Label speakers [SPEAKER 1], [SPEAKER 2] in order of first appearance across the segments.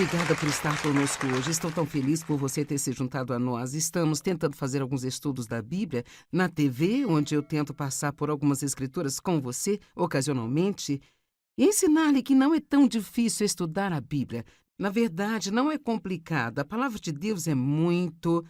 [SPEAKER 1] obrigada por estar conosco hoje. Estou tão feliz por você ter se juntado a nós. Estamos tentando fazer alguns estudos da Bíblia na TV, onde eu tento passar por algumas escrituras com você, ocasionalmente, e ensinar-lhe que não é tão difícil estudar a Bíblia. Na verdade, não é complicado. A palavra de Deus é muito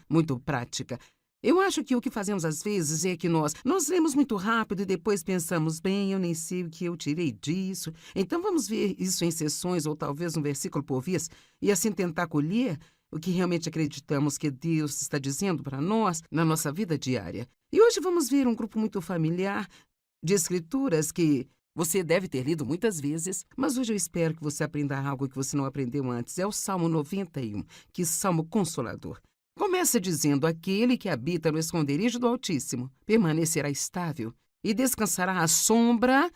[SPEAKER 1] prática. Eu acho que o que fazemos às vezes é que nós lemos muito rápido e depois pensamos, bem, eu nem sei o que eu tirei disso. Então vamos ver isso em sessões ou talvez um versículo por vez e assim tentar colher o que realmente acreditamos que Deus está dizendo para nós na nossa vida diária. E hoje vamos ver um grupo muito familiar de escrituras que você deve ter lido muitas vezes, mas hoje eu espero que você aprenda algo que você não aprendeu antes. É o Salmo 91, que salmo consolador. Começa dizendo: aquele que habita no esconderijo do Altíssimo permanecerá estável e descansará à sombra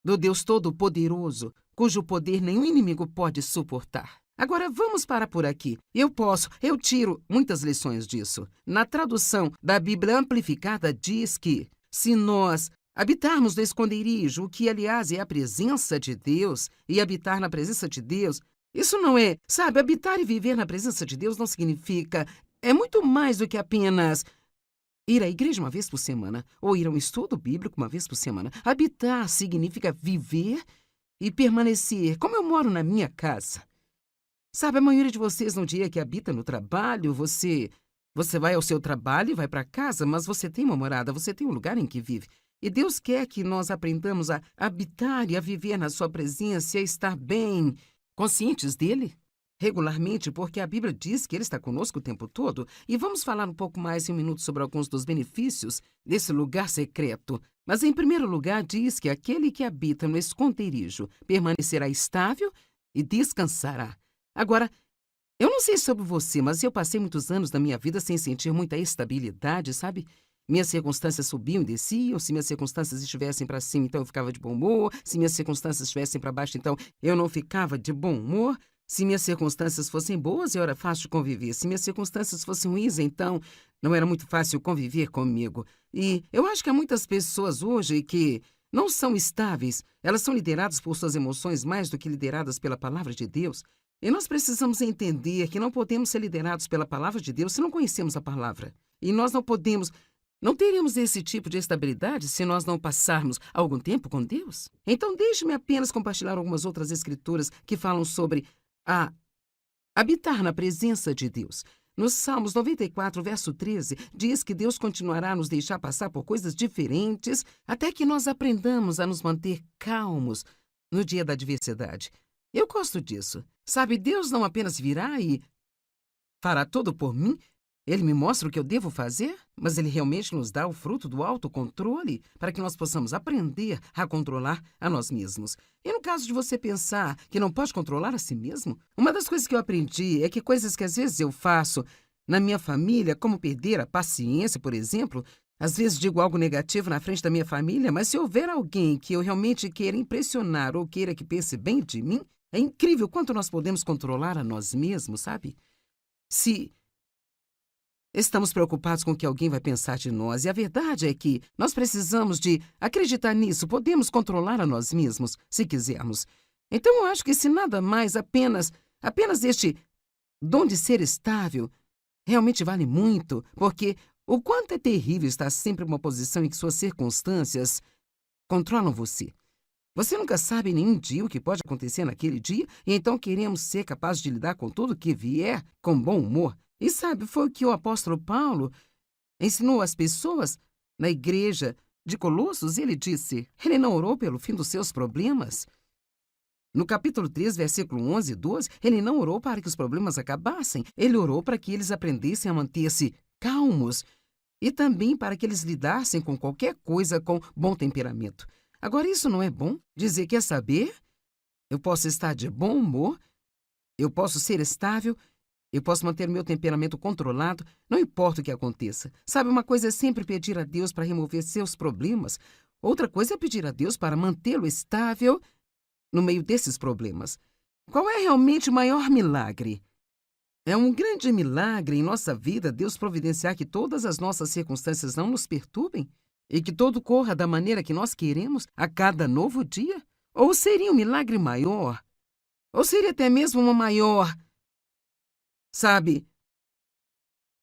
[SPEAKER 1] do Deus Todo-Poderoso, cujo poder nenhum inimigo pode suportar. Agora vamos parar por aqui. Eu tiro muitas lições disso. Na tradução da Bíblia Amplificada diz que, se nós habitarmos no esconderijo, o que aliás é a presença de Deus, e habitar na presença de Deus, isso não é, sabe, habitar e viver na presença de Deus não significa, é muito mais do que apenas ir à igreja uma vez por semana, ou ir a um estudo bíblico uma vez por semana. Habitar significa viver e permanecer, como eu moro na minha casa. Sabe, a maioria de vocês não diria que habita no trabalho, você vai ao seu trabalho e vai para casa, mas você tem uma morada, você tem um lugar em que vive. E Deus quer que nós aprendamos a habitar e a viver na sua presença e a estar bem, conscientes dele, regularmente, porque a Bíblia diz que ele está conosco o tempo todo. E vamos falar um pouco mais em um minuto sobre alguns dos benefícios desse lugar secreto. Mas, em primeiro lugar, diz que aquele que habita no esconderijo permanecerá estável e descansará. Agora, eu não sei sobre você, mas eu passei muitos anos da minha vida sem sentir muita estabilidade, sabe? Minhas circunstâncias subiam e desciam. Se minhas circunstâncias estivessem para cima, então eu ficava de bom humor. Se minhas circunstâncias estivessem para baixo, então eu não ficava de bom humor. Se minhas circunstâncias fossem boas, eu era fácil de conviver. Se minhas circunstâncias fossem ruins, então não era muito fácil conviver comigo. E eu acho que há muitas pessoas hoje que não são estáveis. Elas são lideradas por suas emoções mais do que lideradas pela palavra de Deus. E nós precisamos entender que não podemos ser liderados pela palavra de Deus se não conhecemos a palavra. E nós não teríamos esse tipo de estabilidade se nós não passarmos algum tempo com Deus. Então, deixe-me apenas compartilhar algumas outras escrituras que falam sobre habitar na presença de Deus. No Salmos 94, verso 13, diz que Deus continuará a nos deixar passar por coisas diferentes até que nós aprendamos a nos manter calmos no dia da adversidade. Eu gosto disso. Sabe, Deus não apenas virá e fará tudo por mim. Ele me mostra o que eu devo fazer, mas ele realmente nos dá o fruto do autocontrole para que nós possamos aprender a controlar a nós mesmos. E no caso de você pensar que não pode controlar a si mesmo, uma das coisas que eu aprendi é que coisas que às vezes eu faço na minha família, como perder a paciência, por exemplo, às vezes digo algo negativo na frente da minha família, mas se houver alguém que eu realmente queira impressionar ou queira que pense bem de mim, é incrível quanto nós podemos controlar a nós mesmos, sabe? Se estamos preocupados com o que alguém vai pensar de nós. E a verdade é que nós precisamos de acreditar nisso. Podemos controlar a nós mesmos, se quisermos. Então, eu acho que se nada mais, apenas este dom de ser estável realmente vale muito, porque o quanto é terrível estar sempre em uma posição em que suas circunstâncias controlam você. Você nunca sabe nenhum dia o que pode acontecer naquele dia, e então queremos ser capazes de lidar com tudo que vier com bom humor. E sabe, foi o que o apóstolo Paulo ensinou às pessoas na igreja de Colossos. Ele disse, ele não orou pelo fim dos seus problemas. No capítulo 3, versículo 11 e 12, ele não orou para que os problemas acabassem. Ele orou para que eles aprendessem a manter-se calmos e também para que eles lidassem com qualquer coisa com bom temperamento. Agora, isso não é bom? Dizer, quer saber? Eu posso estar de bom humor, eu posso ser estável, eu posso manter meu temperamento controlado, não importa o que aconteça. Sabe, uma coisa é sempre pedir a Deus para remover seus problemas. Outra coisa é pedir a Deus para mantê-lo estável no meio desses problemas. Qual é realmente o maior milagre? É um grande milagre em nossa vida Deus providenciar que todas as nossas circunstâncias não nos perturbem e que tudo corra da maneira que nós queremos a cada novo dia? Ou seria um milagre maior Ou seria até mesmo uma maior, sabe,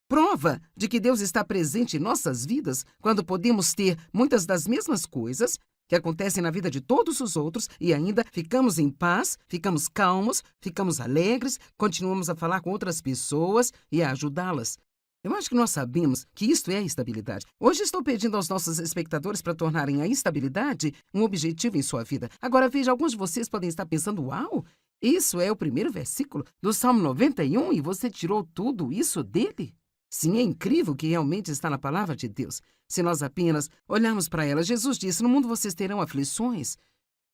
[SPEAKER 1] prova de que Deus está presente em nossas vidas quando podemos ter muitas das mesmas coisas que acontecem na vida de todos os outros e ainda ficamos em paz, ficamos calmos, ficamos alegres, continuamos a falar com outras pessoas e a ajudá-las. Eu acho que nós sabemos que isto é a estabilidade. Hoje estou pedindo aos nossos espectadores para tornarem a estabilidade um objetivo em sua vida. Agora veja, alguns de vocês podem estar pensando, uau, isso é o primeiro versículo do Salmo 91 e você tirou tudo isso dele? Sim, é incrível que realmente está na palavra de Deus. Se nós apenas olharmos para ela, Jesus disse, no mundo vocês terão aflições.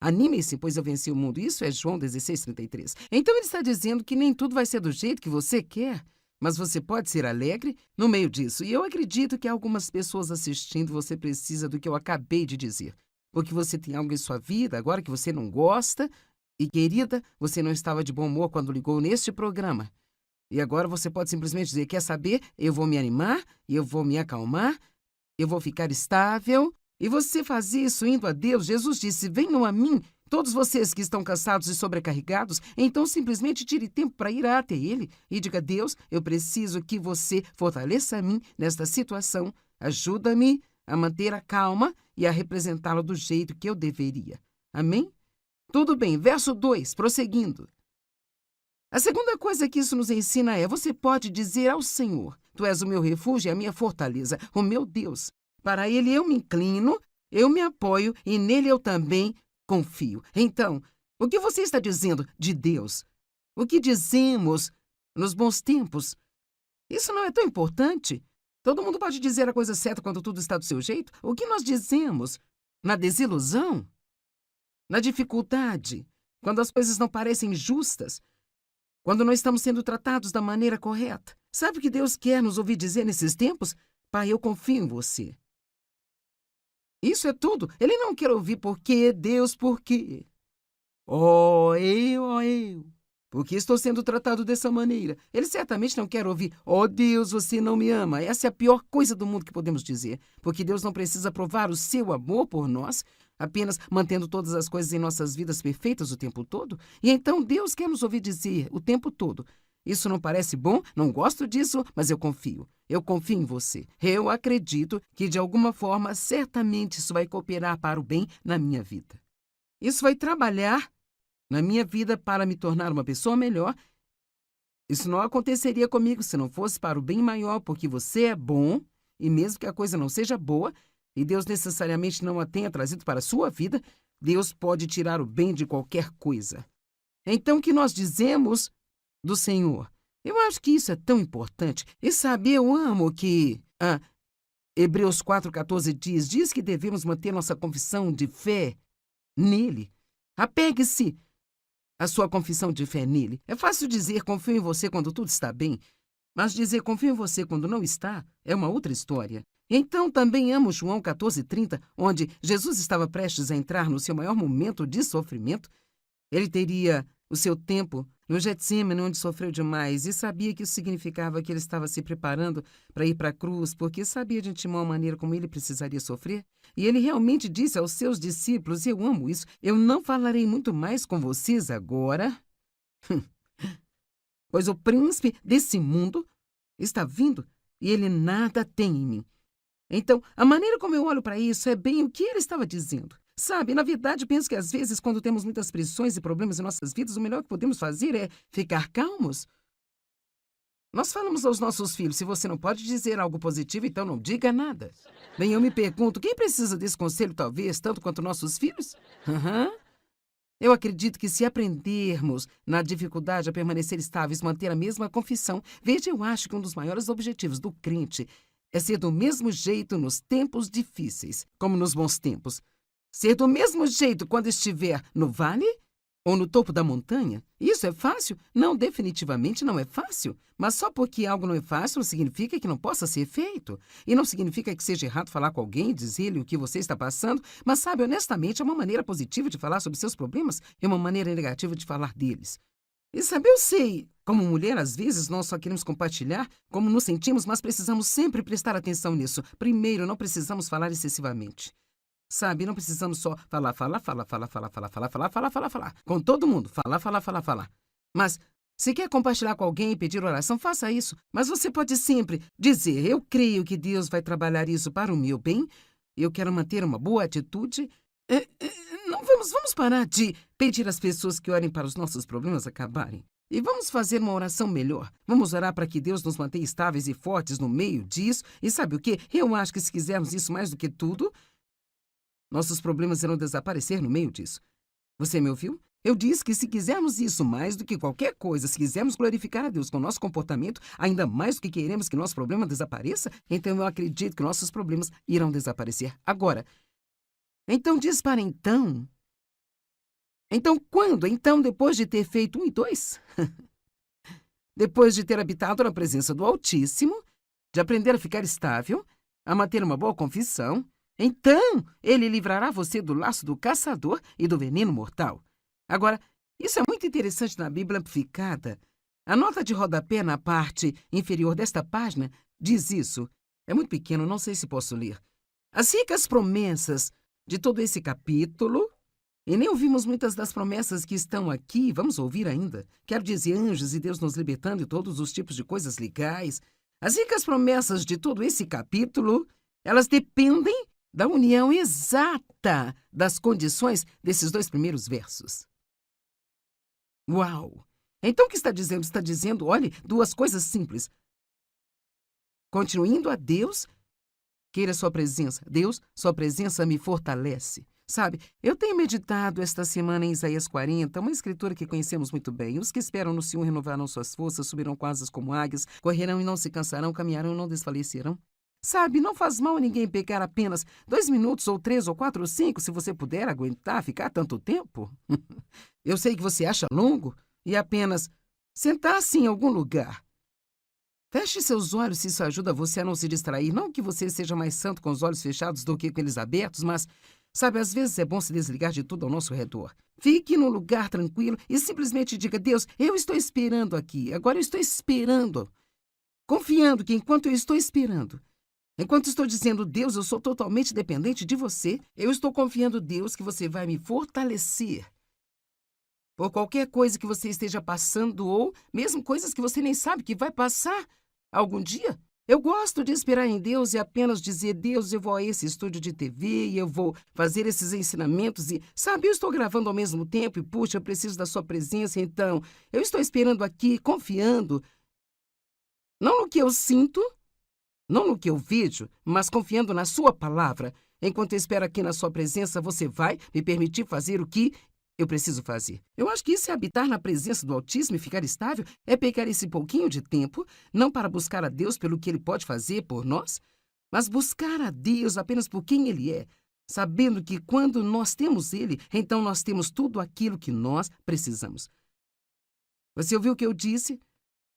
[SPEAKER 1] Animem-se, pois eu venci o mundo. Isso é João 16:33. Então ele está dizendo que nem tudo vai ser do jeito que você quer, mas você pode ser alegre no meio disso. E eu acredito que há algumas pessoas assistindo, você precisa do que eu acabei de dizer. Porque você tem algo em sua vida agora que você não gosta. E, querida, você não estava de bom humor quando ligou neste programa. E agora você pode simplesmente dizer, quer saber? Eu vou me animar, eu vou me acalmar, eu vou ficar estável. E você faz isso indo a Deus. Jesus disse, venham a mim, todos vocês que estão cansados e sobrecarregados, então simplesmente tire tempo para ir até Ele e diga, Deus, eu preciso que você fortaleça a mim nesta situação. Ajuda-me a manter a calma e a representá-lo do jeito que eu deveria. Amém? Tudo bem. Verso 2, prosseguindo. A segunda coisa que isso nos ensina é, você pode dizer ao Senhor, tu és o meu refúgio e a minha fortaleza, o meu Deus. Para Ele eu me inclino, eu me apoio e nele eu também confio. Então, o que você está dizendo de Deus? O que dizemos nos bons tempos? Isso não é tão importante. Todo mundo pode dizer a coisa certa quando tudo está do seu jeito. O que nós dizemos na desilusão? Na dificuldade? Quando as coisas não parecem justas? Quando não estamos sendo tratados da maneira correta? Sabe o que Deus quer nos ouvir dizer nesses tempos? Pai, eu confio em você. Isso é tudo. Ele não quer ouvir por quê, Deus, por quê? Oh, eu. Por que estou sendo tratado dessa maneira? Ele certamente não quer ouvir, oh Deus, você não me ama. Essa é a pior coisa do mundo que podemos dizer. Porque Deus não precisa provar o seu amor por nós, apenas mantendo todas as coisas em nossas vidas perfeitas o tempo todo. E então Deus quer nos ouvir dizer o tempo todo, isso não parece bom, não gosto disso, mas eu confio. Eu confio em você. Eu acredito que, de alguma forma, certamente isso vai cooperar para o bem na minha vida. Isso vai trabalhar na minha vida para me tornar uma pessoa melhor. Isso não aconteceria comigo se não fosse para o bem maior, porque você é bom, e mesmo que a coisa não seja boa, e Deus necessariamente não a tenha trazido para a sua vida, Deus pode tirar o bem de qualquer coisa. Então, o que nós dizemos do Senhor? Eu acho que isso é tão importante. E sabe, eu amo que Hebreus 4,14 diz que devemos manter nossa confissão de fé nele. Apegue-se à sua confissão de fé nele. É fácil dizer confio em você quando tudo está bem, mas dizer confio em você quando não está é uma outra história. Então também amo João 14,30, onde Jesus estava prestes a entrar no seu maior momento de sofrimento. Ele teria o seu tempo no Getsemane, onde sofreu demais, e sabia que isso significava que ele estava se preparando para ir para a cruz, porque sabia de antemão a maneira como ele precisaria sofrer. E ele realmente disse aos seus discípulos, e eu amo isso, eu não falarei muito mais com vocês agora, pois o príncipe desse mundo está vindo e ele nada tem em mim. Então, a maneira como eu olho para isso é bem o que ele estava dizendo. Sabe, na verdade, penso que às vezes, quando temos muitas pressões e problemas em nossas vidas, o melhor que podemos fazer é ficar calmos. Nós falamos aos nossos filhos, se você não pode dizer algo positivo, então não diga nada. Bem, eu me pergunto, quem precisa desse conselho talvez, tanto quanto nossos filhos? Eu acredito que se aprendermos na dificuldade a permanecer estáveis, manter a mesma confissão, veja, eu acho que um dos maiores objetivos do crente é ser do mesmo jeito nos tempos difíceis, como nos bons tempos. Ser do mesmo jeito quando estiver no vale ou no topo da montanha. Isso é fácil? Não, definitivamente não é fácil. Mas só porque algo não é fácil não significa que não possa ser feito. E não significa que seja errado falar com alguém, dizer-lhe o que você está passando. Mas sabe, honestamente, é uma maneira positiva de falar sobre seus problemas e uma maneira negativa de falar deles. E sabe, eu sei, como mulher, às vezes nós só queremos compartilhar como nos sentimos, mas precisamos sempre prestar atenção nisso. Primeiro, não precisamos falar excessivamente. Sabe, não precisamos só falar, com todo mundo, falar. Mas se quer compartilhar com alguém e pedir oração, faça isso. Mas você pode sempre dizer, eu creio que Deus vai trabalhar isso para o meu bem, eu quero manter uma boa atitude. Não vamos parar de pedir às pessoas que orem para os nossos problemas acabarem. E vamos fazer uma oração melhor. Vamos orar para que Deus nos mantenha estáveis e fortes no meio disso. E sabe o quê? Eu acho que se quisermos isso mais do que tudo, nossos problemas irão desaparecer no meio disso. Você me ouviu? Eu disse que se quisermos isso mais do que qualquer coisa, se quisermos glorificar a Deus com o nosso comportamento, ainda mais do que queremos que nosso problema desapareça, então eu acredito que nossos problemas irão desaparecer. Agora, então diz para então... Então quando? Então depois de ter feito 1 e 2? Depois de ter habitado na presença do Altíssimo, de aprender a ficar estável, a manter uma boa confissão, então ele livrará você do laço do caçador e do veneno mortal. Agora, isso é muito interessante na Bíblia Amplificada. A nota de rodapé na parte inferior desta página diz isso. É muito pequeno, não sei se posso ler. As ricas promessas de todo esse capítulo, e nem ouvimos muitas das promessas que estão aqui, vamos ouvir ainda. Quero dizer, anjos e Deus nos libertando de todos os tipos de coisas legais. As ricas promessas de todo esse capítulo, elas dependem da união exata das condições desses 2 primeiros versos. Uau! Então o que está dizendo? Está dizendo, olhe, 2 coisas simples. Continuindo a Deus, queira sua presença. Deus, sua presença me fortalece. Sabe, eu tenho meditado esta semana em Isaías 40, uma escritura que conhecemos muito bem. Os que esperam no Senhor renovarão suas forças, subirão com asas como águias, correrão e não se cansarão, caminharão e não desfalecerão. Sabe, não faz mal a ninguém pegar apenas 2 minutos, ou 3, ou 4, ou 5, se você puder aguentar ficar tanto tempo. Eu sei que você acha longo, e apenas sentar-se em algum lugar. Feche seus olhos se isso ajuda você a não se distrair. Não que você seja mais santo com os olhos fechados do que com eles abertos, mas, sabe, às vezes é bom se desligar de tudo ao nosso redor. Fique num lugar tranquilo e simplesmente diga, Deus, eu estou esperando aqui. Agora eu estou esperando. Confiando que enquanto eu estou esperando, enquanto estou dizendo, Deus, eu sou totalmente dependente de você, eu estou confiando, Deus, que você vai me fortalecer. Por qualquer coisa que você esteja passando ou mesmo coisas que você nem sabe que vai passar algum dia. Eu gosto de esperar em Deus e apenas dizer, Deus, eu vou a esse estúdio de TV e eu vou fazer esses ensinamentos e, sabe, eu estou gravando ao mesmo tempo e, puxa, eu preciso da sua presença, então eu estou esperando aqui, confiando, não no que eu sinto, não no que eu vejo, mas confiando na sua palavra. Enquanto eu espero aqui na sua presença, você vai me permitir fazer o que eu preciso fazer. Eu acho que isso é habitar na presença do Altíssimo e ficar estável, é pegar esse pouquinho de tempo, não para buscar a Deus pelo que Ele pode fazer por nós, mas buscar a Deus apenas por quem Ele é, sabendo que quando nós temos Ele, então nós temos tudo aquilo que nós precisamos. Você ouviu o que eu disse?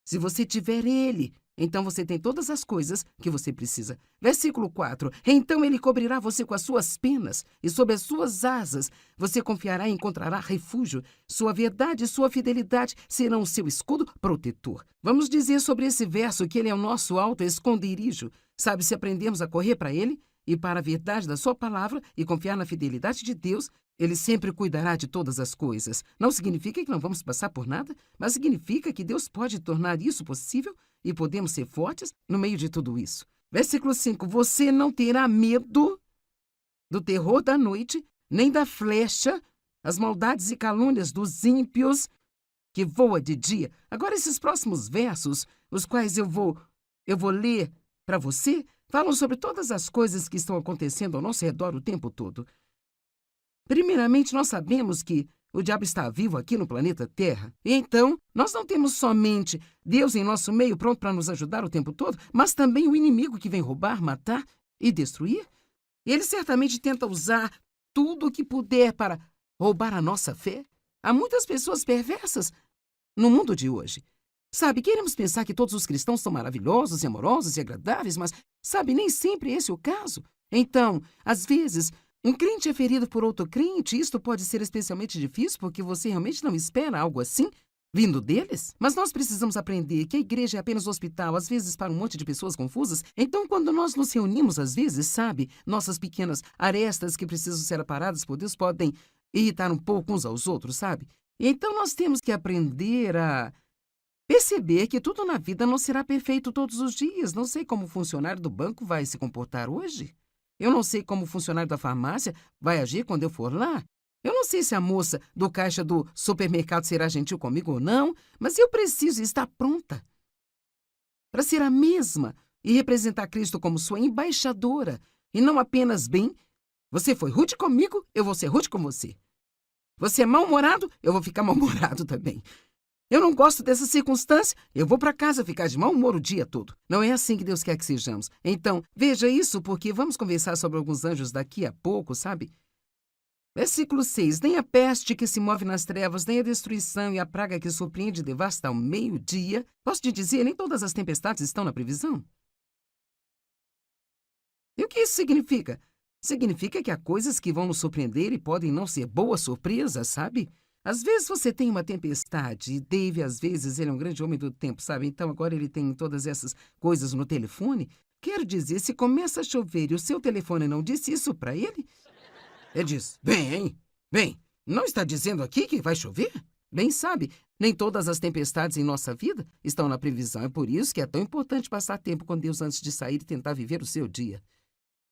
[SPEAKER 1] Se você tiver Ele, então você tem todas as coisas que você precisa. Versículo 4. Então ele cobrirá você com as suas penas, e sob as suas asas você confiará e encontrará refúgio. Sua verdade e sua fidelidade serão o seu escudo protetor. Vamos dizer sobre esse verso que ele é o nosso alto esconderijo. Sabe, se aprendemos a correr para ele e para a verdade da sua palavra e confiar na fidelidade de Deus, ele sempre cuidará de todas as coisas. Não significa que não vamos passar por nada, mas significa que Deus pode tornar isso possível e podemos ser fortes no meio de tudo isso. Versículo 5. Você não terá medo do terror da noite, nem da flecha, as maldades e calúnias dos ímpios que voa de dia. Agora, esses próximos versos, os quais eu vou ler para você, falam sobre todas as coisas que estão acontecendo ao nosso redor o tempo todo. Primeiramente, nós sabemos que o diabo está vivo aqui no planeta Terra. E então, nós não temos somente Deus em nosso meio pronto para nos ajudar o tempo todo, mas também o inimigo que vem roubar, matar e destruir. Ele certamente tenta usar tudo o que puder para roubar a nossa fé. Há muitas pessoas perversas no mundo de hoje. Sabe, queremos pensar que todos os cristãos são maravilhosos e amorosos e agradáveis, mas, sabe, nem sempre esse é o caso. Então, às vezes, um crente é ferido por outro crente, e isto pode ser especialmente difícil porque você realmente não espera algo assim. vindo deles? Mas nós precisamos aprender que a igreja é apenas um hospital, às vezes para um monte de pessoas confusas. Então, quando nós nos reunimos, às vezes, sabe, nossas pequenas arestas que precisam ser aparadas por Deus podem irritar um pouco uns aos outros, sabe? E então nós temos que aprender a perceber que tudo na vida não será perfeito todos os dias. Não sei como o funcionário do banco vai se comportar hoje. Eu não sei como o funcionário da farmácia vai agir quando eu for lá. Eu não sei se a moça do caixa do supermercado será gentil comigo ou não, mas eu preciso estar pronta para ser a mesma e representar Cristo como sua embaixadora. E não apenas bem, você foi rude comigo, eu vou ser rude com você. Você é mal-humorado, eu vou ficar mal-humorado também. Eu não gosto dessa circunstância, eu vou para casa ficar de mau humor o dia todo. Não é assim que Deus quer que sejamos. Então, veja isso, porque vamos conversar sobre alguns anjos daqui a pouco, sabe? Versículo 6. Nem a peste que se move nas trevas, nem a destruição e a praga que surpreende e devasta ao meio-dia. Posso te dizer, nem todas as tempestades estão na previsão. E o que isso significa? Significa que há coisas que vão nos surpreender e podem não ser boas surpresas, sabe? Às vezes você tem uma tempestade, e Dave, às vezes, ele é um grande homem do tempo, sabe? Então agora ele tem todas essas coisas no telefone. Quero dizer, se começa a chover e o seu telefone não disse isso para ele, ele diz, bem, não está dizendo aqui que vai chover? Bem sabe, nem todas as tempestades em nossa vida estão na previsão. É por isso que é tão importante passar tempo com Deus antes de sair e tentar viver o seu dia.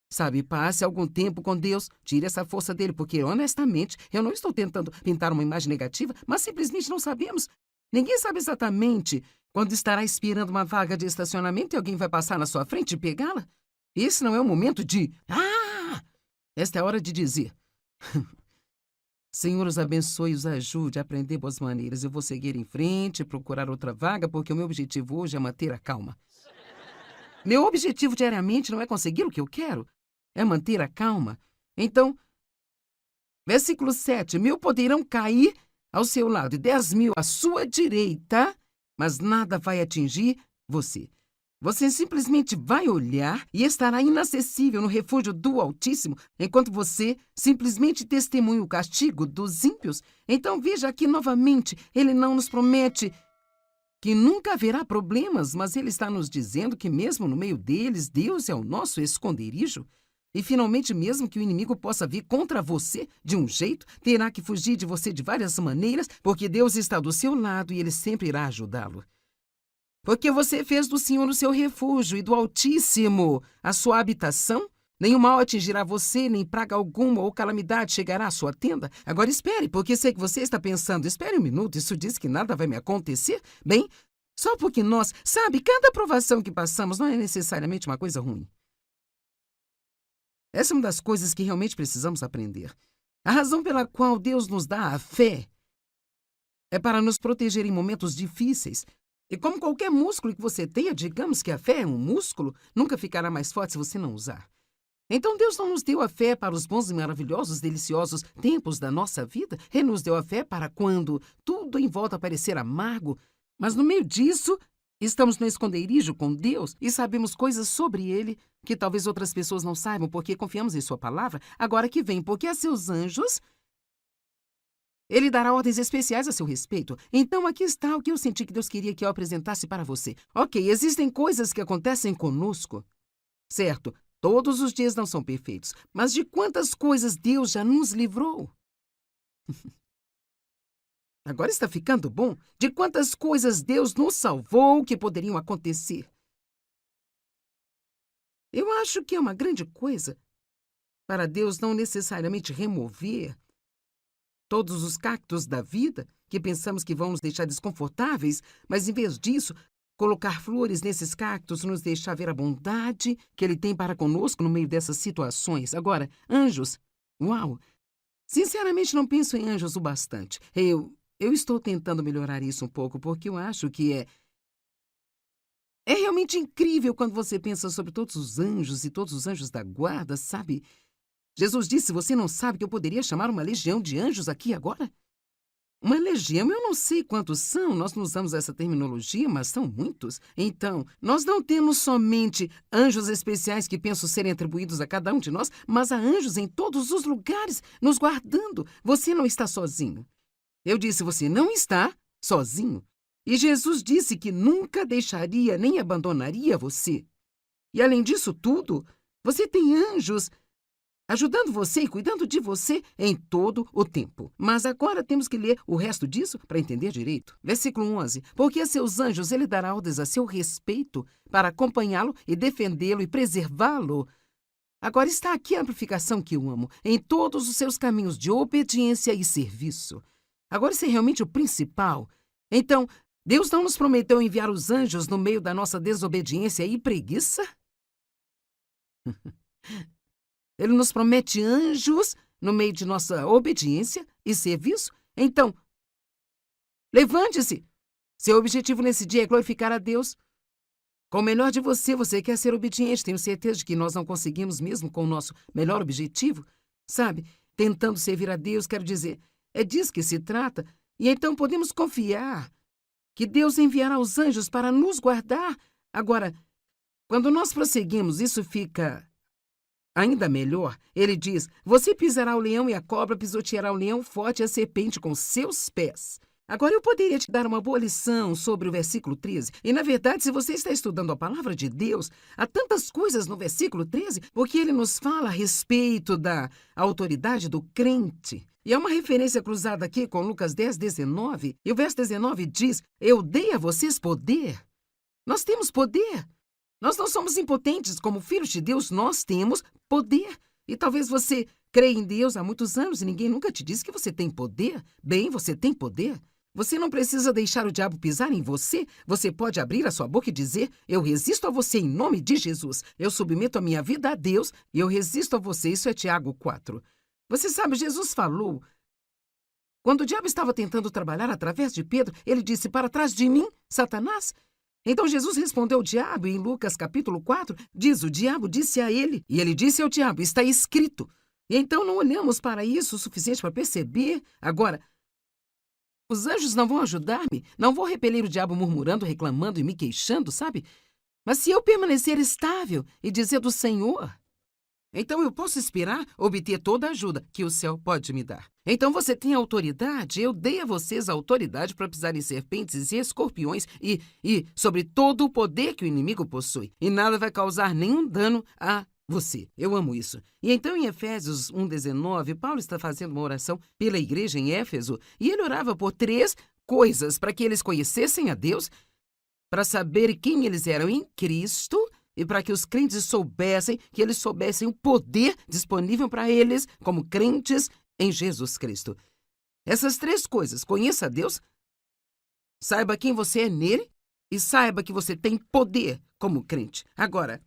[SPEAKER 1] Sabe, passe algum tempo com Deus, tire essa força dele, porque, honestamente, eu não estou tentando pintar uma imagem negativa, mas simplesmente não sabemos. Ninguém sabe exatamente quando estará esperando uma vaga de estacionamento e alguém vai passar na sua frente e pegá-la. Esse não é o momento de... Esta é a hora de dizer... Senhor, os abençoe e os ajude a aprender boas maneiras. Eu vou seguir em frente e procurar outra vaga, porque o meu objetivo hoje é manter a calma. Meu objetivo diariamente não é conseguir o que eu quero, é manter a calma. Então, versículo 7, 1.000 poderão cair ao seu lado e 10.000 à sua direita, mas nada vai atingir você. Você simplesmente vai olhar e estará inacessível no refúgio do Altíssimo, enquanto você simplesmente testemunha o castigo dos ímpios. Então veja aqui novamente, ele não nos promete que nunca haverá problemas, mas ele está nos dizendo que mesmo no meio deles, Deus é o nosso esconderijo. E finalmente, mesmo que o inimigo possa vir contra você de um jeito, terá que fugir de você de várias maneiras, porque Deus está do seu lado e ele sempre irá ajudá-lo. Porque você fez do Senhor o seu refúgio e do Altíssimo a sua habitação, nenhum mal atingirá você, nem praga alguma ou calamidade chegará à sua tenda. Agora espere, porque sei que você está pensando, espere um minuto, isso diz que nada vai me acontecer? Bem, só porque nós, sabe, cada provação que passamos não é necessariamente uma coisa ruim. Essa é uma das coisas que realmente precisamos aprender. A razão pela qual Deus nos dá a fé é para nos proteger em momentos difíceis. E como qualquer músculo que você tenha, digamos que a fé é um músculo, nunca ficará mais forte se você não usar. Então Deus não nos deu a fé para os bons e maravilhosos, deliciosos tempos da nossa vida. Ele nos deu a fé para quando tudo em volta parecer amargo. Mas no meio disso, estamos no esconderijo com Deus e sabemos coisas sobre Ele que talvez outras pessoas não saibam porque confiamos em Sua palavra. Agora que vem, porque a seus anjos... Ele dará ordens especiais a seu respeito. Então, aqui está o que eu senti que Deus queria que eu apresentasse para você. Ok, existem coisas que acontecem conosco. Certo, todos os dias não são perfeitos. Mas de quantas coisas Deus já nos livrou? Agora está ficando bom? De quantas coisas Deus nos salvou que poderiam acontecer? Eu acho que é uma grande coisa para Deus não necessariamente remover todos os cactos da vida que pensamos que vão nos deixar desconfortáveis, mas em vez disso, colocar flores nesses cactos nos deixa ver a bondade que Ele tem para conosco no meio dessas situações. Agora, anjos, uau! Sinceramente, não penso em anjos o bastante. Eu estou tentando melhorar isso um pouco, porque eu acho que é realmente incrível quando você pensa sobre todos os anjos e todos os anjos da guarda, sabe? Jesus disse, você não sabe que eu poderia chamar uma legião de anjos aqui agora? Uma legião, eu não sei quantos são, nós não usamos essa terminologia, mas são muitos. Então, nós não temos somente anjos especiais que penso serem atribuídos a cada um de nós, mas há anjos em todos os lugares, nos guardando. Você não está sozinho. Eu disse, você não está sozinho. E Jesus disse que nunca deixaria nem abandonaria você. E além disso tudo, você tem anjos ajudando você e cuidando de você em todo o tempo. Mas agora temos que ler o resto disso para entender direito. Versículo 11. Porque a seus anjos ele dará ordens a seu respeito para acompanhá-lo e defendê-lo e preservá-lo. Agora está aqui a amplificação que eu amo, em todos os seus caminhos de obediência e serviço. Agora isso é realmente o principal. Então, Deus não nos prometeu enviar os anjos no meio da nossa desobediência e preguiça? Ele nos promete anjos no meio de nossa obediência e serviço? Então, levante-se! Seu objetivo nesse dia é glorificar a Deus. Com o melhor de você, você quer ser obediente. Tenho certeza de que nós não conseguimos mesmo com o nosso melhor objetivo. Sabe? Tentando servir a Deus, quero dizer, é disso que se trata. E então podemos confiar que Deus enviará os anjos para nos guardar. Agora, quando nós prosseguimos, isso fica ainda melhor. Ele diz, você pisará o leão e a cobra, pisoteará o leão forte e a serpente com seus pés. Agora, eu poderia te dar uma boa lição sobre o versículo 13. E, na verdade, se você está estudando a palavra de Deus, há tantas coisas no versículo 13, porque ele nos fala a respeito da autoridade do crente. E há uma referência cruzada aqui com Lucas 10, 19. E o verso 19 diz, eu dei a vocês poder. Nós temos poder. Nós não somos impotentes como filhos de Deus, nós temos poder. E talvez você creia em Deus há muitos anos e ninguém nunca te disse que você tem poder. Bem, você tem poder. Você não precisa deixar o diabo pisar em você. Você pode abrir a sua boca e dizer, eu resisto a você em nome de Jesus. Eu submeto a minha vida a Deus e eu resisto a você. Isso é Tiago 4. Você sabe, Jesus falou, quando o diabo estava tentando trabalhar através de Pedro, ele disse, para trás de mim, Satanás. Então Jesus respondeu ao diabo, e em Lucas capítulo 4, diz, o diabo disse a ele, e ele disse ao diabo, está escrito. E então não olhamos para isso o suficiente para perceber. Agora, os anjos não vão ajudar-me, não vou repelir o diabo murmurando, reclamando e me queixando, sabe? Mas se eu permanecer estável e dizer do Senhor, então eu posso esperar obter toda a ajuda que o céu pode me dar. Então você tem autoridade, eu dei a vocês a autoridade para pisar em serpentes e escorpiões e sobre todo o poder que o inimigo possui. E nada vai causar nenhum dano a você. Eu amo isso. E então em Efésios 1:19, Paulo está fazendo uma oração pela igreja em Éfeso e ele orava por 3 coisas para que eles conhecessem a Deus, para saber quem eles eram em Cristo e para que os crentes soubessem, que eles soubessem o poder disponível para eles como crentes em Jesus Cristo. Essas 3 coisas, conheça a Deus, saiba quem você é nele e saiba que você tem poder como crente. Agora,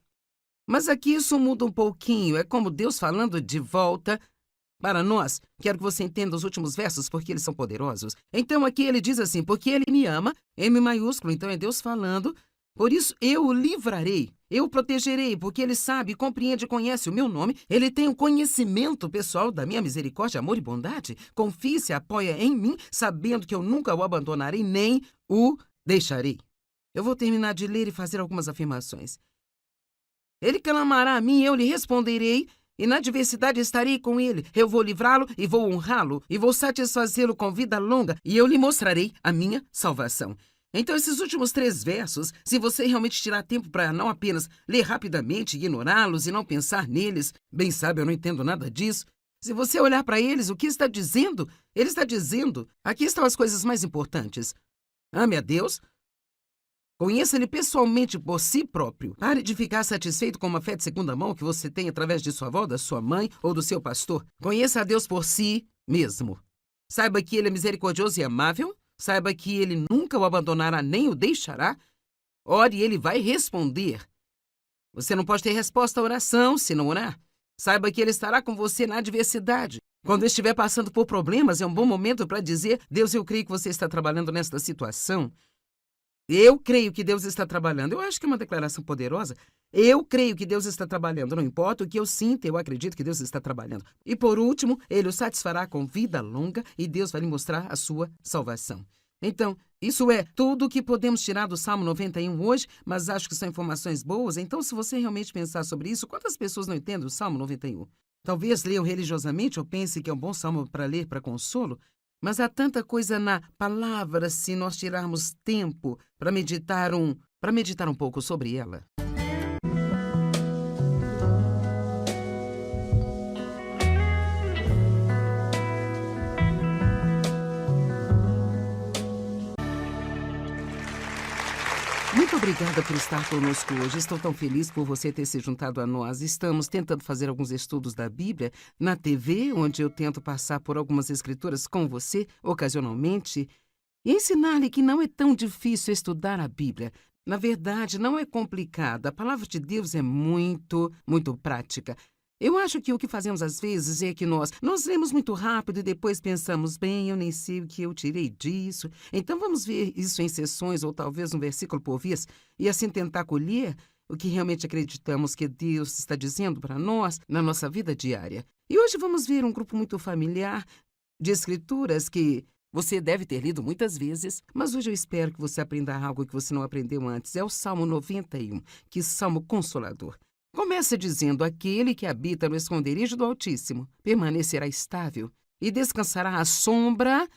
[SPEAKER 1] mas aqui isso muda um pouquinho, é como Deus falando de volta para nós. Quero que você entenda os últimos versos, porque eles são poderosos. Então aqui ele diz assim, porque ele me ama, M maiúsculo, então é Deus falando, por isso eu o livrarei, eu o protegerei, porque ele sabe, compreende e conhece o meu nome, ele tem o conhecimento pessoal da minha misericórdia, amor e bondade, confia e se apoia em mim, sabendo que eu nunca o abandonarei, nem o deixarei. Eu vou terminar de ler e fazer algumas afirmações. Ele clamará a mim, eu lhe responderei, e na adversidade estarei com ele. Eu vou livrá-lo e vou honrá-lo, e vou satisfazê-lo com vida longa, e eu lhe mostrarei a minha salvação. Então, esses últimos 3 versos, se você realmente tirar tempo para não apenas ler rapidamente, ignorá-los e não pensar neles, bem sabe, eu não entendo nada disso. Se você olhar para eles, o que está dizendo? Ele está dizendo, aqui estão as coisas mais importantes. Ame a Deus, conheça-Ele pessoalmente por si próprio. Pare de ficar satisfeito com uma fé de segunda mão que você tem através de sua avó, da sua mãe ou do seu pastor. Conheça a Deus por si mesmo. Saiba que Ele é misericordioso e amável. Saiba que Ele nunca o abandonará nem o deixará. Ore e Ele vai responder. Você não pode ter resposta à oração se não orar. Saiba que Ele estará com você na adversidade. Quando estiver passando por problemas, é um bom momento para dizer, Deus, eu creio que você está trabalhando nesta situação. Eu creio que Deus está trabalhando. Eu acho que é uma declaração poderosa. Eu creio que Deus está trabalhando. Não importa o que eu sinta, eu acredito que Deus está trabalhando. E por último, Ele o satisfará com vida longa e Deus vai lhe mostrar a sua salvação. Então, isso é tudo o que podemos tirar do Salmo 91 hoje, mas acho que são informações boas. Então, se você realmente pensar sobre isso, quantas pessoas não entendem o Salmo 91? Talvez leiam religiosamente ou pense que é um bom salmo para ler para consolo. Mas há tanta coisa na palavra se nós tirarmos tempo para meditar um pouco sobre ela. Muito obrigada por estar conosco hoje. Estou tão feliz por você ter se juntado a nós. Estamos tentando fazer alguns estudos da Bíblia na TV, onde eu tento passar por algumas escrituras com você, ocasionalmente, e ensinar-lhe que não é tão difícil estudar a Bíblia. Na verdade, não é complicada. A palavra de Deus é muito, muito prática. Eu acho que o que fazemos às vezes é que nós lemos muito rápido e depois pensamos, bem, eu nem sei o que eu tirei disso. Então vamos ver isso em sessões ou talvez um versículo por vez e assim tentar colher o que realmente acreditamos que Deus está dizendo para nós na nossa vida diária. E hoje vamos ver um grupo muito familiar de escrituras que você deve ter lido muitas vezes, mas hoje eu espero que você aprenda algo que você não aprendeu antes. É o Salmo 91, que salmo consolador. Começa dizendo: aquele que habita no esconderijo do Altíssimo permanecerá estável e descansará à sombra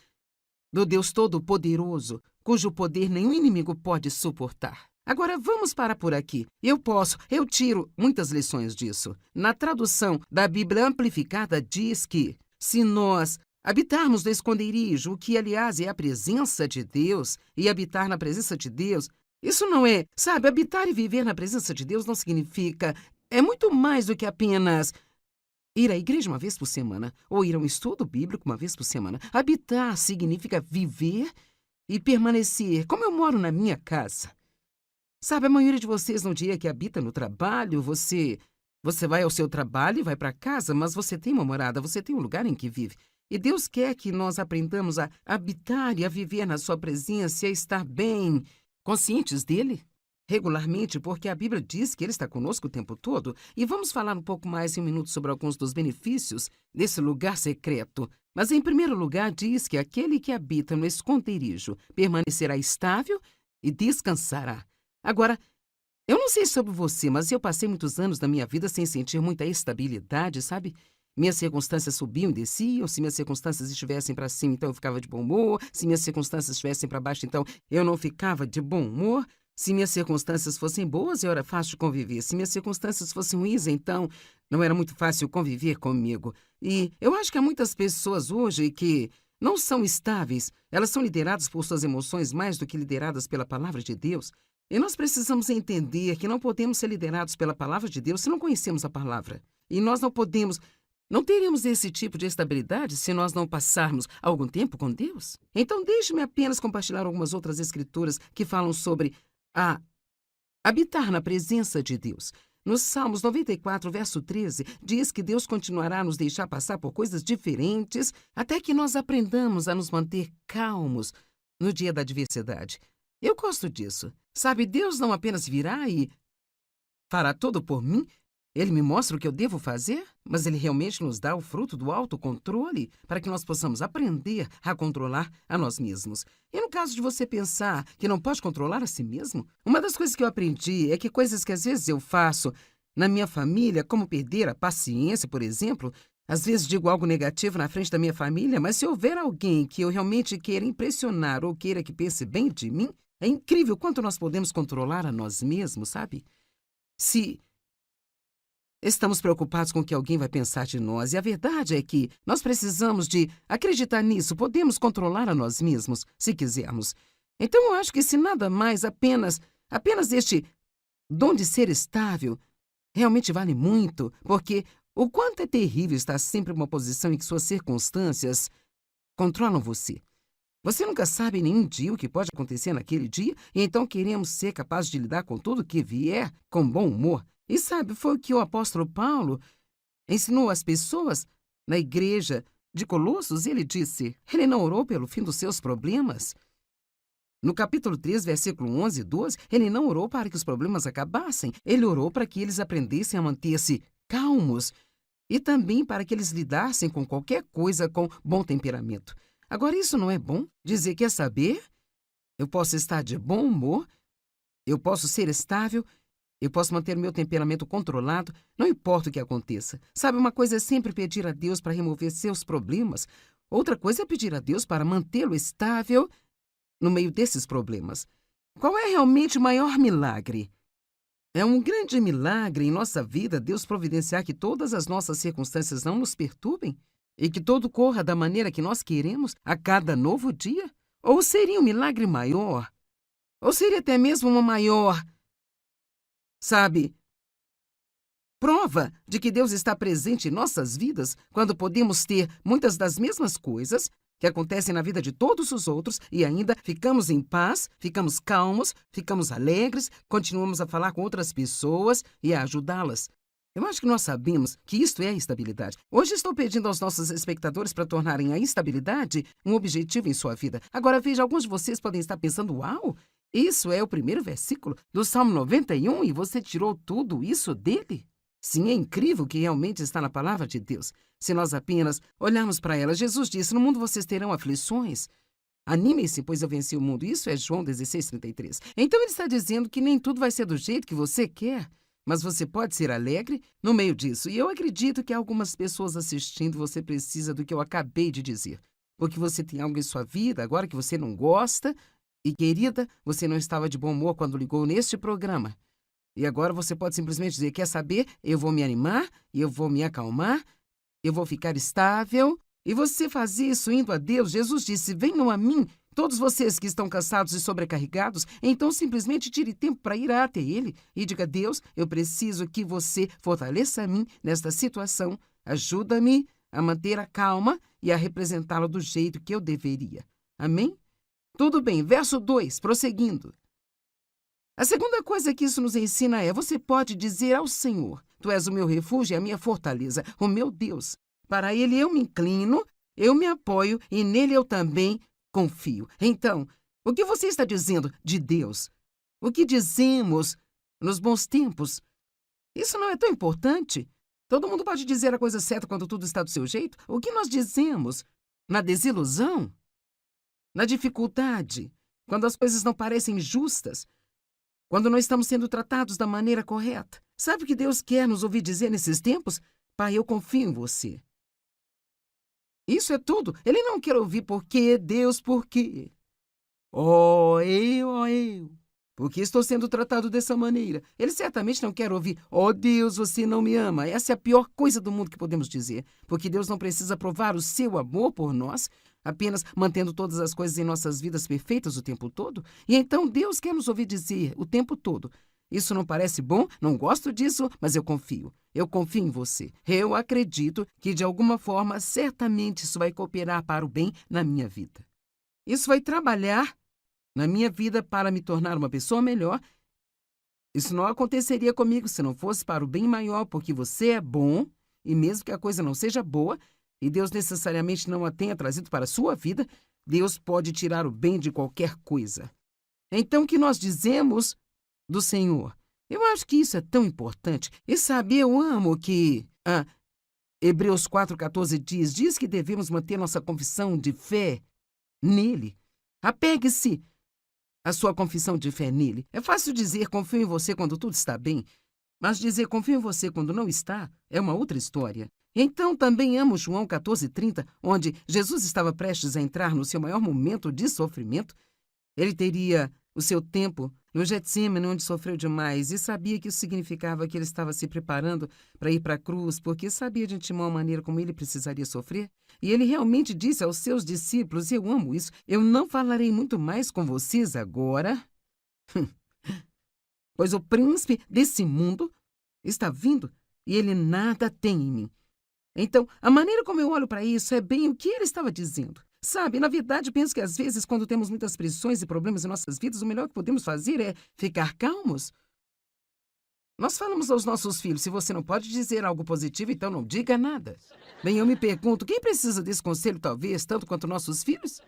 [SPEAKER 1] do Deus Todo-Poderoso, cujo poder nenhum inimigo pode suportar. Agora vamos parar por aqui. Eu tiro muitas lições disso. Na tradução da Bíblia Amplificada diz que, se nós habitarmos no esconderijo, o que aliás é a presença de Deus, e habitar na presença de Deus, isso não é, sabe, habitar e viver na presença de Deus não significa, é muito mais do que apenas ir à igreja uma vez por semana ou ir a um estudo bíblico uma vez por semana. Habitar significa viver e permanecer, como eu moro na minha casa. Sabe, a maioria de vocês não diria que habita no trabalho, você vai ao seu trabalho e vai para casa, mas você tem uma morada, você tem um lugar em que vive. E Deus quer que nós aprendamos a habitar e a viver na sua presença e a estar bem, conscientes dele, regularmente, porque a Bíblia diz que ele está conosco o tempo todo. E vamos falar um pouco mais em um minuto sobre alguns dos benefícios desse lugar secreto. Mas, em primeiro lugar, diz que aquele que habita no esconderijo permanecerá estável e descansará. Agora, eu não sei sobre você, mas eu passei muitos anos da minha vida sem sentir muita estabilidade, sabe? Minhas circunstâncias subiam e desciam. Se minhas circunstâncias estivessem para cima, então eu ficava de bom humor. Se minhas circunstâncias estivessem para baixo, então eu não ficava de bom humor. Se minhas circunstâncias fossem boas, eu era fácil de conviver. Se minhas circunstâncias fossem ruins, então não era muito fácil conviver comigo. E eu acho que há muitas pessoas hoje que não são estáveis. Elas são lideradas por suas emoções mais do que lideradas pela palavra de Deus. E nós precisamos entender que não podemos ser liderados pela palavra de Deus se não conhecemos a palavra. E nós não teremos esse tipo de estabilidade se nós não passarmos algum tempo com Deus. Então, deixe-me apenas compartilhar algumas outras escrituras que falam sobre habitar na presença de Deus. No Salmos 94, verso 13, diz que Deus continuará a nos deixar passar por coisas diferentes até que nós aprendamos a nos manter calmos no dia da adversidade. Eu gosto disso. Sabe, Deus não apenas virá e fará tudo por mim. Ele me mostra o que eu devo fazer, mas ele realmente nos dá o fruto do autocontrole para que nós possamos aprender a controlar a nós mesmos. E no caso de você pensar que não pode controlar a si mesmo, uma das coisas que eu aprendi é que coisas que às vezes eu faço na minha família, como perder a paciência, por exemplo, às vezes digo algo negativo na frente da minha família, mas se houver alguém que eu realmente queira impressionar ou queira que pense bem de mim, é incrível quanto nós podemos controlar a nós mesmos, sabe? Se estamos preocupados com o que alguém vai pensar de nós. E a verdade é que nós precisamos de acreditar nisso. Podemos controlar a nós mesmos, se quisermos. Então, eu acho que se nada mais, apenas este dom de ser estável realmente vale muito, porque o quanto é terrível estar sempre em uma posição em que suas circunstâncias controlam você. Você nunca sabe nenhum dia o que pode acontecer naquele dia, e então queremos ser capazes de lidar com tudo que vier com bom humor. E sabe, foi o que o apóstolo Paulo ensinou às pessoas na igreja de Colossos. Ele disse, ele não orou pelo fim dos seus problemas. No capítulo 3, versículo 11 e 12, ele não orou para que os problemas acabassem. Ele orou para que eles aprendessem a manter-se calmos e também para que eles lidassem com qualquer coisa com bom temperamento. Agora, isso não é bom? Dizer, quer saber? Eu posso estar de bom humor, eu posso ser estável, eu posso manter meu temperamento controlado, não importa o que aconteça. Sabe, uma coisa é sempre pedir a Deus para remover seus problemas. Outra coisa é pedir a Deus para mantê-lo estável no meio desses problemas. Qual é realmente o maior milagre? É um grande milagre em nossa vida Deus providenciar que todas as nossas circunstâncias não nos perturbem e que tudo corra da maneira que nós queremos a cada novo dia? Ou seria um milagre maior? Ou seria até mesmo uma maior, prova de que Deus está presente em nossas vidas quando podemos ter muitas das mesmas coisas que acontecem na vida de todos os outros e ainda ficamos em paz, ficamos calmos, ficamos alegres, continuamos a falar com outras pessoas e a ajudá-las. Eu acho que nós sabemos que isto é a estabilidade. Hoje estou pedindo aos nossos espectadores para tornarem a estabilidade um objetivo em sua vida. Agora veja, alguns de vocês podem estar pensando, uau, isso é o primeiro versículo do Salmo 91 e você tirou tudo isso dele? Sim, é incrível que realmente está na palavra de Deus. Se nós apenas olharmos para ela, Jesus disse, no mundo vocês terão aflições. Animem-se, pois eu venci o mundo. Isso é João 16:33. Então ele está dizendo que nem tudo vai ser do jeito que você quer, mas você pode ser alegre no meio disso. E eu acredito que algumas pessoas assistindo, você precisa do que eu acabei de dizer. Porque você tem algo em sua vida agora que você não gosta. E, querida, você não estava de bom humor quando ligou neste programa. E agora você pode simplesmente dizer, quer saber? Eu vou me animar, eu vou me acalmar, eu vou ficar estável. E você faz isso indo a Deus. Jesus disse, venham a mim, todos vocês que estão cansados e sobrecarregados, então simplesmente tire tempo para ir até Ele e diga, Deus, eu preciso que você fortaleça a mim nesta situação. Ajuda-me a manter a calma e a representá-lo do jeito que eu deveria. Amém? Tudo bem, verso 2, prosseguindo. A segunda coisa que isso nos ensina é, você pode dizer ao Senhor, tu és o meu refúgio e a minha fortaleza, o meu Deus. Para Ele eu me inclino, eu me apoio e nele eu também confio. Então, o que você está dizendo de Deus? O que dizemos nos bons tempos? Isso não é tão importante. Todo mundo pode dizer a coisa certa quando tudo está do seu jeito. O que nós dizemos na desilusão? Na dificuldade, quando as coisas não parecem justas, quando não estamos sendo tratados da maneira correta. Sabe o que Deus quer nos ouvir dizer nesses tempos? Pai, eu confio em você. Isso é tudo. Ele não quer ouvir por quê, Deus, por quê? Oh, eu. Por que estou sendo tratado dessa maneira? Ele certamente não quer ouvir, oh Deus, você não me ama. Essa é a pior coisa do mundo que podemos dizer. Porque Deus não precisa provar o seu amor por nós, apenas mantendo todas as coisas em nossas vidas perfeitas o tempo todo. E então Deus quer nos ouvir dizer o tempo todo, isso não parece bom, não gosto disso, mas eu confio. Eu confio em você. Eu acredito que de alguma forma, certamente isso vai cooperar para o bem na minha vida. Isso vai trabalhar na minha vida para me tornar uma pessoa melhor. Isso não aconteceria comigo se não fosse para o bem maior, porque você é bom, e mesmo que a coisa não seja boa, e Deus necessariamente não a tenha trazido para a sua vida, Deus pode tirar o bem de qualquer coisa. Então, o que nós dizemos do Senhor? Eu acho que isso é tão importante. E sabe, eu amo que Hebreus 4,14 diz que devemos manter nossa confissão de fé nele. Apegue-se à sua confissão de fé nele. É fácil dizer confio em você quando tudo está bem, mas dizer confio em você quando não está é uma outra história. Então também amo João 14,30, onde Jesus estava prestes a entrar no seu maior momento de sofrimento. Ele teria o seu tempo no Getsemane, onde sofreu demais, e sabia que isso significava que ele estava se preparando para ir para a cruz, porque sabia de antemão a maneira como ele precisaria sofrer. E ele realmente disse aos seus discípulos, e eu amo isso, eu não falarei muito mais com vocês agora, pois o príncipe desse mundo está vindo e ele nada tem em mim. Então, a maneira como eu olho para isso é bem o que ele estava dizendo. Sabe, na verdade, penso que às vezes, quando temos muitas pressões e problemas em nossas vidas, o melhor que podemos fazer é ficar calmos. Nós falamos aos nossos filhos, se você não pode dizer algo positivo, então não diga nada. Bem, eu me pergunto, quem precisa desse conselho, talvez, tanto quanto nossos filhos?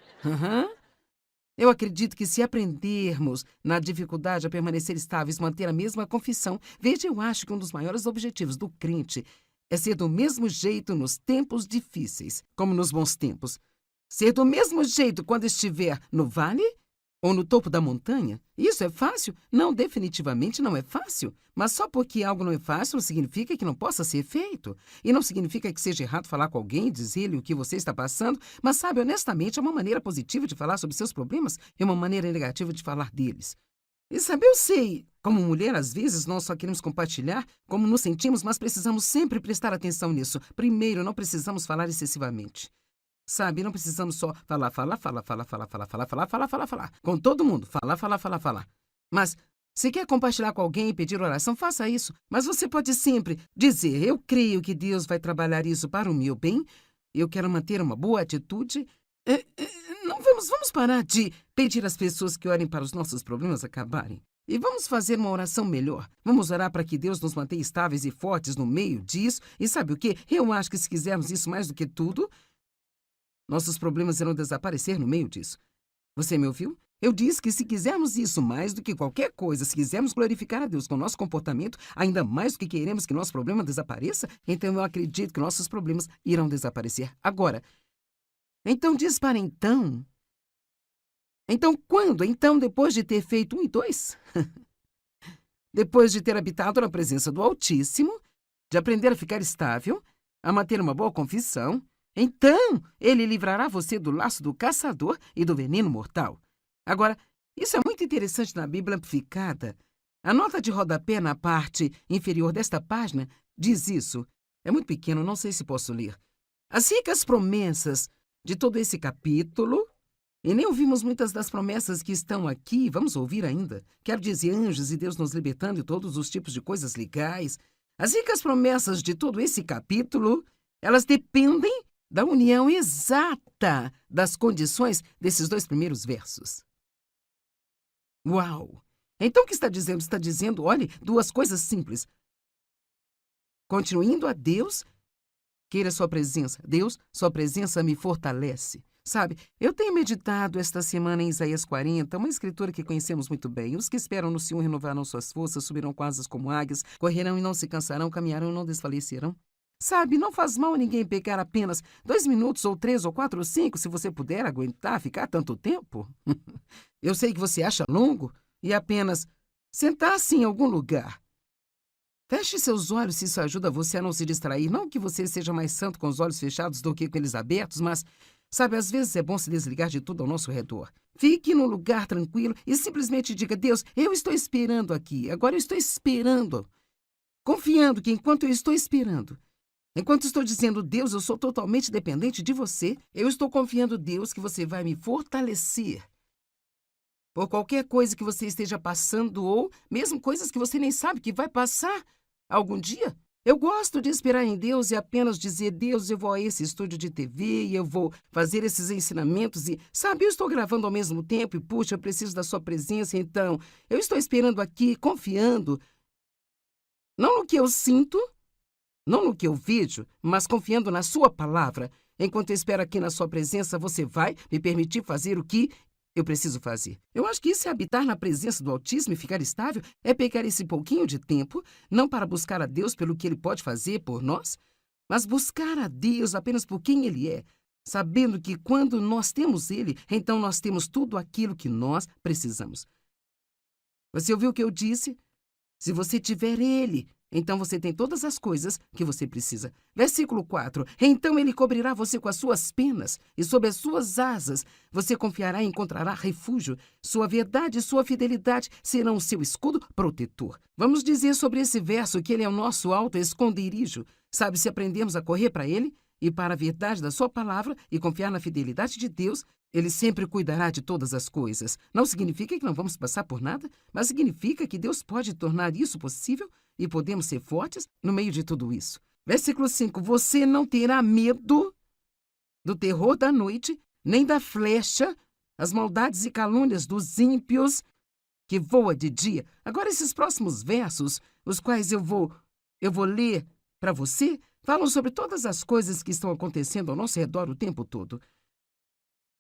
[SPEAKER 1] Eu acredito que se aprendermos na dificuldade a permanecer estáveis, manter a mesma confissão, veja, eu acho que um dos maiores objetivos do crente é ser do mesmo jeito nos tempos difíceis, como nos bons tempos. Ser do mesmo jeito quando estiver no vale ou no topo da montanha? Isso é fácil? Não, definitivamente não é fácil. Mas só porque algo não é fácil não significa que não possa ser feito. E não significa que seja errado falar com alguém, dizer-lhe o que você está passando. Mas sabe, honestamente, é uma maneira positiva de falar sobre seus problemas e uma maneira negativa de falar deles. E sabe, eu sei, como mulher, às vezes nós só queremos compartilhar como nos sentimos, mas precisamos sempre prestar atenção nisso. Primeiro, não precisamos falar excessivamente. Sabe, não precisamos só falar. Com todo mundo, falar. Mas, se quer compartilhar com alguém e pedir oração, faça isso. Mas você pode sempre dizer, eu creio que Deus vai trabalhar isso para o meu bem, eu quero manter uma boa atitude. Não vamos parar de pedir às pessoas que orem para os nossos problemas acabarem. E vamos fazer uma oração melhor. Vamos orar para que Deus nos mantenha estáveis e fortes no meio disso. E sabe o quê? Eu acho que se quisermos isso mais do que tudo, nossos problemas irão desaparecer no meio disso. Você me ouviu? Eu disse que se quisermos isso mais do que qualquer coisa, se quisermos glorificar a Deus com o nosso comportamento, ainda mais do que queremos que nosso problema desapareça, então eu acredito que nossos problemas irão desaparecer. Agora, então diz para então. Então quando? Então depois de ter feito 1 e 2? Depois de ter habitado na presença do Altíssimo, de aprender a ficar estável, a manter uma boa confissão, então ele livrará você do laço do caçador e do veneno mortal. Agora, isso é muito interessante na Bíblia Amplificada. A nota de rodapé na parte inferior desta página diz isso. É muito pequeno, não sei se posso ler. As ricas promessas de todo esse capítulo, e nem ouvimos muitas das promessas que estão aqui, vamos ouvir ainda. Quero dizer, anjos e Deus nos libertando de todos os tipos de coisas legais. As ricas promessas de todo esse capítulo, elas dependem da união exata das condições desses 2 primeiros versos. Uau! Então o que está dizendo? Está dizendo, olhe, 2 coisas simples. Continue indo a Deus, queira sua presença. Deus, sua presença me fortalece. Sabe, eu tenho meditado esta semana em Isaías 40, uma escritura que conhecemos muito bem. Os que esperam no Senhor renovarão suas forças, subirão com asas como águias, correrão e não se cansarão, caminharão e não desfalecerão. Sabe, não faz mal a ninguém pegar apenas 2 minutos, ou 3, ou 4, ou 5, se você puder aguentar ficar tanto tempo. Eu sei que você acha longo e apenas sentar-se em algum lugar. Feche seus olhos se isso ajuda você a não se distrair. Não que você seja mais santo com os olhos fechados do que com eles abertos, mas, sabe, às vezes é bom se desligar de tudo ao nosso redor. Fique num lugar tranquilo e simplesmente diga, Deus, eu estou esperando aqui. Agora eu estou esperando. Confiando que enquanto eu estou esperando, enquanto estou dizendo, Deus, eu sou totalmente dependente de você, eu estou confiando, Deus, que você vai me fortalecer. Por qualquer coisa que você esteja passando ou mesmo coisas que você nem sabe que vai passar algum dia. Eu gosto de esperar em Deus e apenas dizer, Deus, eu vou a esse estúdio de TV e eu vou fazer esses ensinamentos e, sabe, eu estou gravando ao mesmo tempo e, puxa, eu preciso da sua presença, então eu estou esperando aqui, confiando, não no que eu sinto, não no que eu vejo, mas confiando na sua palavra. Enquanto eu espero aqui na sua presença, você vai me permitir fazer o que eu preciso fazer. Eu acho que isso é habitar na presença do Altíssimo e ficar estável, é pegar esse pouquinho de tempo, não para buscar a Deus pelo que Ele pode fazer por nós, mas buscar a Deus apenas por quem Ele é, sabendo que quando nós temos Ele, então nós temos tudo aquilo que nós precisamos. Você ouviu o que eu disse? Se você tiver Ele, então você tem todas as coisas que você precisa. Versículo 4. Então ele cobrirá você com as suas penas, e sob as suas asas você confiará e encontrará refúgio. Sua verdade e sua fidelidade serão o seu escudo protetor. Vamos dizer sobre esse verso que ele é o nosso alto esconderijo. Sabe, se aprendemos a correr para ele e para a verdade da sua palavra e confiar na fidelidade de Deus, ele sempre cuidará de todas as coisas. Não significa que não vamos passar por nada, mas significa que Deus pode tornar isso possível e podemos ser fortes no meio de tudo isso. Versículo 5. Você não terá medo do terror da noite, nem da flecha, as maldades e calúnias dos ímpios que voa de dia. Agora, esses próximos versos, os quais eu vou ler para você, falam sobre todas as coisas que estão acontecendo ao nosso redor o tempo todo.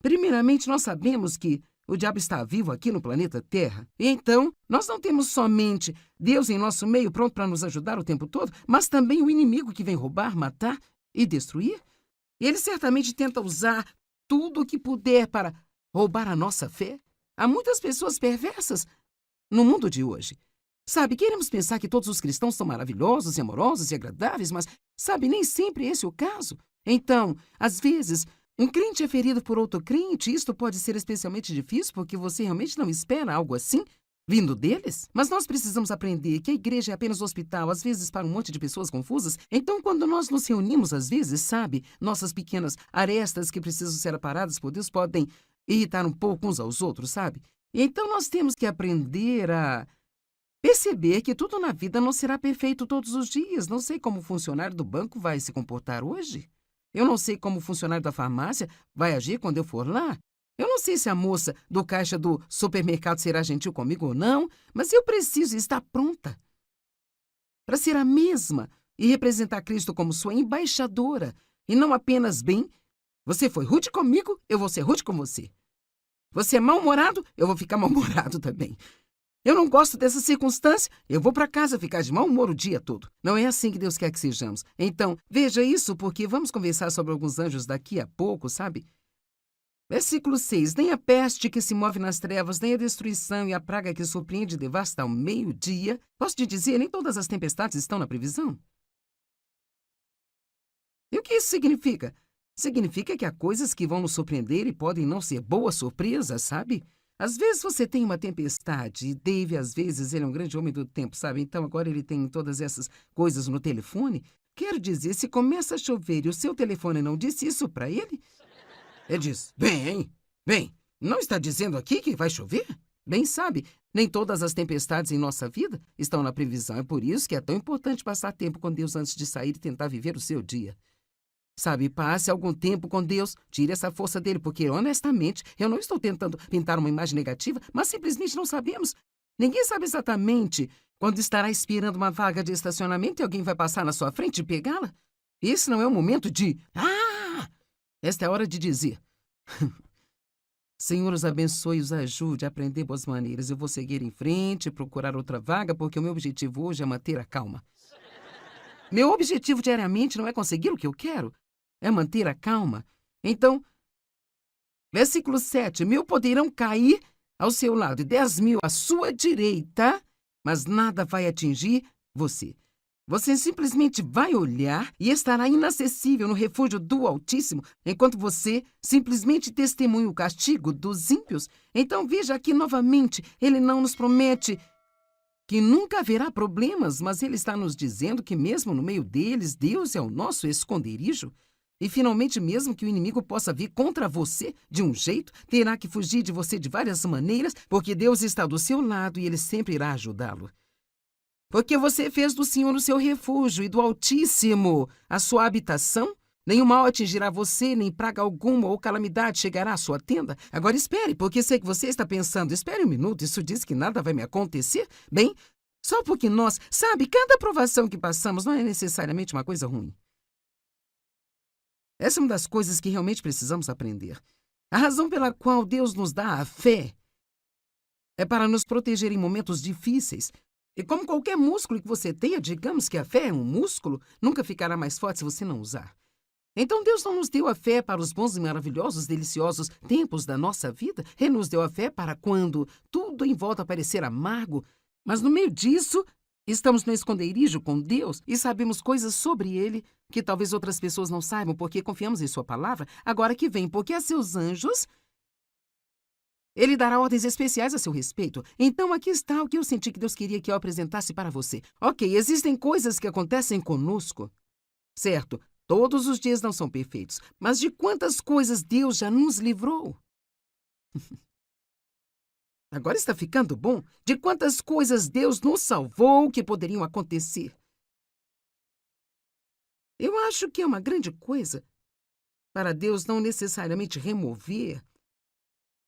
[SPEAKER 1] Primeiramente, nós sabemos que o diabo está vivo aqui no planeta Terra. E então, nós não temos somente Deus em nosso meio pronto para nos ajudar o tempo todo, mas também o inimigo que vem roubar, matar e destruir. Ele certamente tenta usar tudo o que puder para roubar a nossa fé. Há muitas pessoas perversas no mundo de hoje. Sabe, queremos pensar que todos os cristãos são maravilhosos e amorosos e agradáveis, mas, sabe, nem sempre esse é o caso. Então, às vezes, um crente é ferido por outro crente, e isto pode ser especialmente difícil porque você realmente não espera algo assim vindo deles. Mas nós precisamos aprender que a igreja é apenas um hospital, às vezes para um monte de pessoas confusas. Então, quando nós nos reunimos, às vezes, sabe, nossas pequenas arestas que precisam ser aparadas por Deus podem irritar um pouco uns aos outros, sabe? E então nós temos que aprender a perceber que tudo na vida não será perfeito todos os dias. Não sei como o funcionário do banco vai se comportar hoje. Eu não sei como o funcionário da farmácia vai agir quando eu for lá. Eu não sei se a moça do caixa do supermercado será gentil comigo ou não, mas eu preciso estar pronta para ser a mesma e representar Cristo como sua embaixadora. E não apenas bem, você foi rude comigo, eu vou ser rude com você. Você é mal-humorado, eu vou ficar mal-humorado também. Eu não gosto dessa circunstância, eu vou para casa ficar de mau humor o dia todo. Não é assim que Deus quer que sejamos. Então, veja isso, porque vamos conversar sobre alguns anjos daqui a pouco, sabe? Versículo 6. Nem a peste que se move nas trevas, nem a destruição e a praga que surpreende e devasta ao meio-dia. Posso te dizer, nem todas as tempestades estão na previsão. E o que isso significa? Significa que há coisas que vão nos surpreender e podem não ser boas surpresas, sabe? Às vezes você tem uma tempestade, e Dave, às vezes, ele é um grande homem do tempo, sabe? Então agora ele tem todas essas coisas no telefone. Quero dizer, se começa a chover e o seu telefone não disse isso para ele, ele diz, bem, não está dizendo aqui que vai chover? Bem, sabe, nem todas as tempestades em nossa vida estão na previsão. É por isso que é tão importante passar tempo com Deus antes de sair e tentar viver o seu dia. Sabe, passe algum tempo com Deus, tire essa força dele, porque, honestamente, eu não estou tentando pintar uma imagem negativa, mas simplesmente não sabemos. Ninguém sabe exatamente quando estará esperando uma vaga de estacionamento e alguém vai passar na sua frente e pegá-la. Esse não é o momento de... Esta é a hora de dizer... Senhor, os abençoe e os ajude a aprender boas maneiras. Eu vou seguir em frente e procurar outra vaga, porque o meu objetivo hoje é manter a calma. Meu objetivo diariamente não é conseguir o que eu quero, é manter a calma. Então, versículo 7, 1.000 poderão cair ao seu lado e 10.000 à sua direita, mas nada vai atingir você. Você simplesmente vai olhar e estará inacessível no refúgio do Altíssimo, enquanto você simplesmente testemunha o castigo dos ímpios. Então veja aqui novamente, ele não nos promete que nunca haverá problemas, mas ele está nos dizendo que mesmo no meio deles, Deus é o nosso esconderijo. E finalmente, mesmo que o inimigo possa vir contra você de um jeito, terá que fugir de você de várias maneiras, porque Deus está do seu lado e ele sempre irá ajudá-lo. Porque você fez do Senhor o seu refúgio e do Altíssimo a sua habitação, nenhum mal atingirá você, nem praga alguma ou calamidade chegará à sua tenda. Agora espere, porque sei que você está pensando, espere um minuto, isso diz que nada vai me acontecer? Bem, só porque nós, sabe, cada provação que passamos não é necessariamente uma coisa ruim. Essa é uma das coisas que realmente precisamos aprender. A razão pela qual Deus nos dá a fé é para nos proteger em momentos difíceis. E como qualquer músculo que você tenha, digamos que a fé é um músculo, nunca ficará mais forte se você não usar. Então Deus não nos deu a fé para os bons e maravilhosos, deliciosos tempos da nossa vida. Ele nos deu a fé para quando tudo em volta parecer amargo. Mas no meio disso, estamos no esconderijo com Deus e sabemos coisas sobre Ele que talvez outras pessoas não saibam porque confiamos em Sua palavra. Agora que vem, porque a seus anjos... Ele dará ordens especiais a seu respeito. Então, aqui está o que eu senti que Deus queria que eu apresentasse para você. Ok, existem coisas que acontecem conosco. Certo, todos os dias não são perfeitos. Mas de quantas coisas Deus já nos livrou? Agora está ficando bom? De quantas coisas Deus nos salvou que poderiam acontecer? Eu acho que é uma grande coisa para Deus não necessariamente remover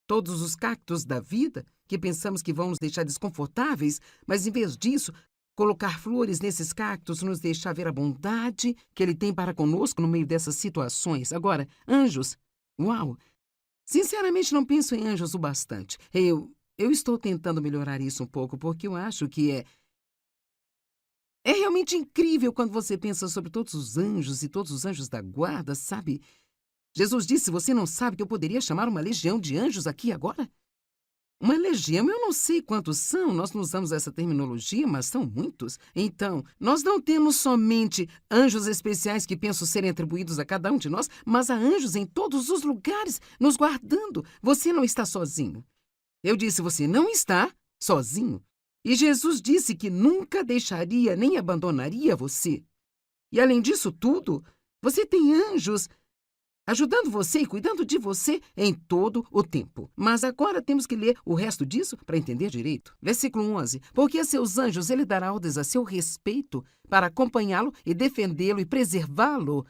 [SPEAKER 1] todos os cactos da vida que pensamos que vão nos deixar desconfortáveis, mas em vez disso, colocar flores nesses cactos nos deixar ver a bondade que Ele tem para conosco no meio dessas situações. Agora, anjos, uau! Sinceramente, não penso em anjos o bastante. Eu estou tentando melhorar isso um pouco, porque eu acho que é realmente incrível quando você pensa sobre todos os anjos e todos os anjos da guarda, sabe? Jesus disse, você não sabe que eu poderia chamar uma legião de anjos aqui agora? Uma legião, eu não sei quantos são, nós não usamos essa terminologia, mas são muitos. Então, nós não temos somente anjos especiais que pensam serem atribuídos a cada um de nós, mas há anjos em todos os lugares nos guardando. Você não está sozinho. Eu disse, você não está sozinho. E Jesus disse que nunca deixaria nem abandonaria você. E além disso tudo, você tem anjos ajudando você e cuidando de você em todo o tempo. Mas agora temos que ler o resto disso para entender direito. Versículo 11. Porque a seus anjos ele dará ordens a seu respeito para acompanhá-lo e defendê-lo e preservá-lo.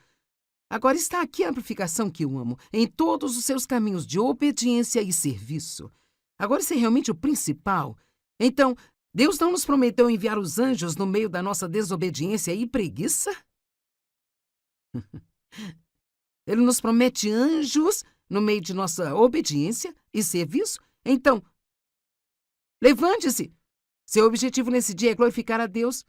[SPEAKER 1] Agora está aqui a amplificação que eu amo, em todos os seus caminhos de obediência e serviço. Agora isso é realmente o principal. Então, Deus não nos prometeu enviar os anjos no meio da nossa desobediência e preguiça? Ele nos promete anjos no meio de nossa obediência e serviço? Então, levante-se. Seu objetivo nesse dia é glorificar a Deus.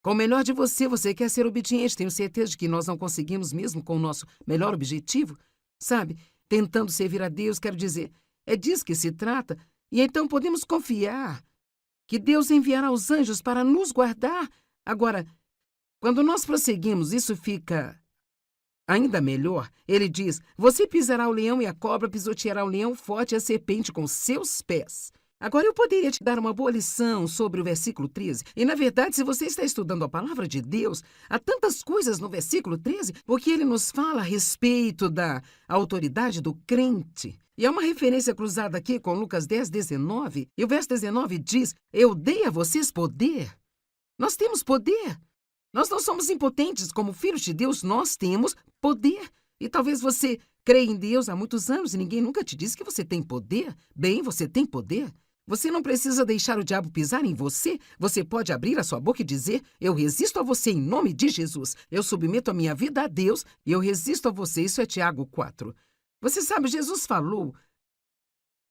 [SPEAKER 1] Com o melhor de você, você quer ser obediente. Tenho certeza de que nós não conseguimos mesmo com o nosso melhor objetivo. Sabe, tentando servir a Deus, quero dizer, é disso que se trata. E então podemos confiar que Deus enviará os anjos para nos guardar. Agora, quando nós prosseguimos, isso fica ainda melhor. Ele diz, você pisará o leão e a cobra, pisoteará o leão forte e a serpente com seus pés. Agora, eu poderia te dar uma boa lição sobre o versículo 13. E, na verdade, se você está estudando a palavra de Deus, há tantas coisas no versículo 13, porque ele nos fala a respeito da autoridade do crente. E há uma referência cruzada aqui com Lucas 10, 19. E o verso 19 diz, eu dei a vocês poder. Nós temos poder. Nós não somos impotentes como filhos de Deus, nós temos poder. E talvez você creia em Deus há muitos anos e ninguém nunca te disse que você tem poder. Bem, você tem poder. Você não precisa deixar o diabo pisar em você. Você pode abrir a sua boca e dizer, eu resisto a você em nome de Jesus. Eu submeto a minha vida a Deus e eu resisto a você. Isso é Tiago 4. Você sabe, Jesus falou,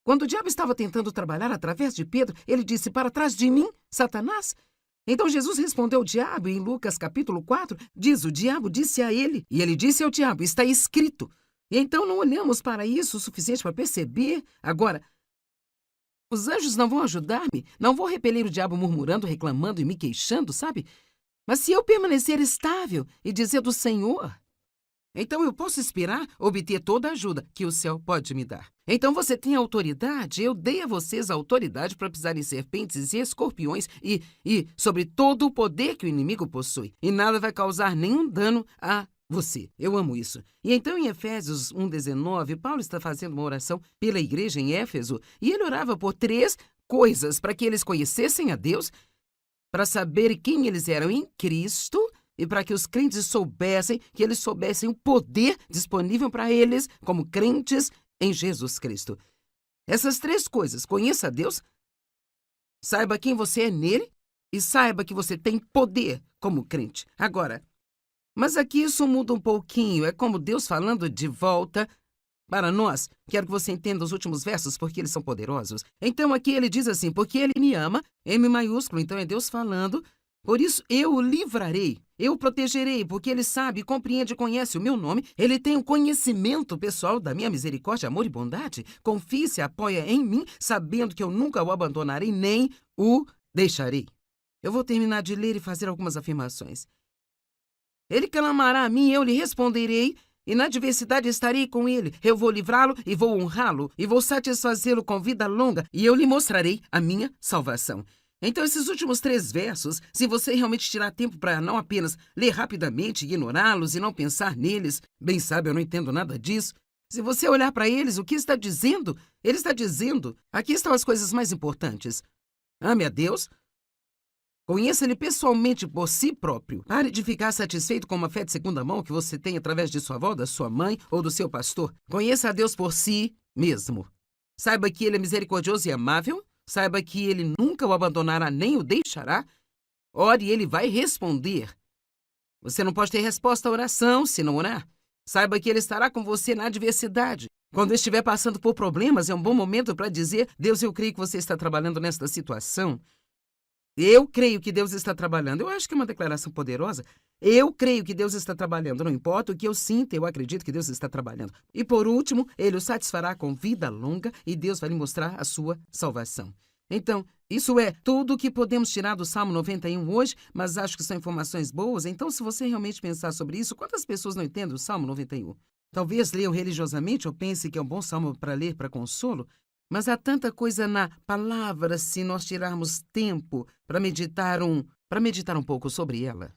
[SPEAKER 1] quando o diabo estava tentando trabalhar através de Pedro, ele disse, para trás de mim, Satanás. Então Jesus respondeu ao diabo e em Lucas capítulo 4, diz, o diabo disse a ele, e ele disse ao diabo, está escrito. E então não olhamos para isso o suficiente para perceber. Agora, os anjos não vão ajudar-me, não vou repelir o diabo murmurando, reclamando e me queixando, sabe? Mas se eu permanecer estável e dizer do Senhor, então eu posso esperar obter toda a ajuda que o céu pode me dar. Então você tem autoridade, eu dei a vocês a autoridade para pisar em serpentes e escorpiões e sobre todo o poder que o inimigo possui. E nada vai causar nenhum dano a você. Eu amo isso. E então em Efésios 1:19, Paulo está fazendo uma oração pela igreja em Éfeso e ele orava por 3 coisas para que eles conhecessem a Deus, para saber quem eles eram em Cristo e para que os crentes soubessem, que eles soubessem o poder disponível para eles como crentes em Jesus Cristo. Essas 3 coisas, conheça a Deus, saiba quem você é nele e saiba que você tem poder como crente. Agora, mas aqui isso muda um pouquinho, é como Deus falando de volta para nós. Quero que você entenda os últimos versos, porque eles são poderosos. Então aqui ele diz assim, porque ele me ama, M maiúsculo, então é Deus falando, por isso eu o livrarei, eu o protegerei, porque ele sabe, compreende e conhece o meu nome, ele tem o conhecimento pessoal da minha misericórdia, amor e bondade, confia e se apoia em mim, sabendo que eu nunca o abandonarei, nem o deixarei. Eu vou terminar de ler e fazer algumas afirmações. Ele clamará a mim, eu lhe responderei, e na adversidade estarei com ele. Eu vou livrá-lo e vou honrá-lo, e vou satisfazê-lo com vida longa, e eu lhe mostrarei a minha salvação. Então, esses últimos 3 versos, se você realmente tirar tempo para não apenas ler rapidamente, ignorá-los e não pensar neles, bem sabe, eu não entendo nada disso. Se você olhar para eles, o que está dizendo? Ele está dizendo, aqui estão as coisas mais importantes. Ame a Deus, conheça-Ele pessoalmente por si próprio. Pare de ficar satisfeito com uma fé de segunda mão que você tem através de sua avó, da sua mãe ou do seu pastor. Conheça a Deus por si mesmo. Saiba que Ele é misericordioso e amável. Saiba que Ele nunca o abandonará nem o deixará. Ore e Ele vai responder. Você não pode ter resposta à oração se não orar. Saiba que Ele estará com você na adversidade. Quando estiver passando por problemas, é um bom momento para dizer, Deus, eu creio que você está trabalhando nesta situação. Eu creio que Deus está trabalhando. Eu acho que é uma declaração poderosa. Eu creio que Deus está trabalhando. Não importa o que eu sinto, eu acredito que Deus está trabalhando. E por último, Ele o satisfará com vida longa e Deus vai lhe mostrar a sua salvação. Então, isso é tudo o que podemos tirar do Salmo 91 hoje, mas acho que são informações boas. Então, se você realmente pensar sobre isso, quantas pessoas não entendem o Salmo 91? Talvez leiam religiosamente ou pense que é um bom salmo para ler para consolo, mas há tanta coisa na palavra se nós tirarmos tempo para meditar um pouco sobre ela.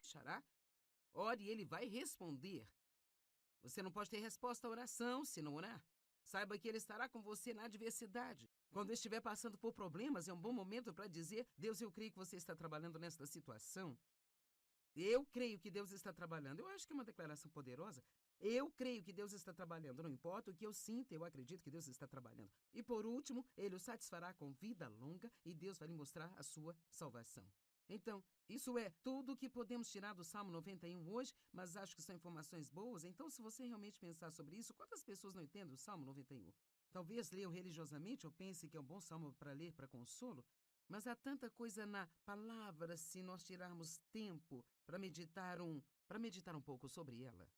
[SPEAKER 1] Xará, ore e ele vai responder. Você não pode ter resposta à oração se não orar. Saiba que ele estará com você na adversidade. Quando estiver passando por problemas, é um bom momento para dizer: Deus, eu creio que você está trabalhando nesta situação. Eu creio que Deus está trabalhando. Eu acho que é uma declaração poderosa. Eu creio que Deus está trabalhando. Não importa o que eu sinto, eu acredito que Deus está trabalhando. E por último, Ele o satisfará com vida longa e Deus vai lhe mostrar a sua salvação. Então, isso é tudo o que podemos tirar do Salmo 91 hoje, mas acho que são informações boas. Então, se você realmente pensar sobre isso, quantas pessoas não entendem o Salmo 91? Talvez leiam religiosamente ou pense que é um bom salmo para ler para consolo, mas há tanta coisa na palavra se nós tirarmos tempo para meditar um pouco sobre ela.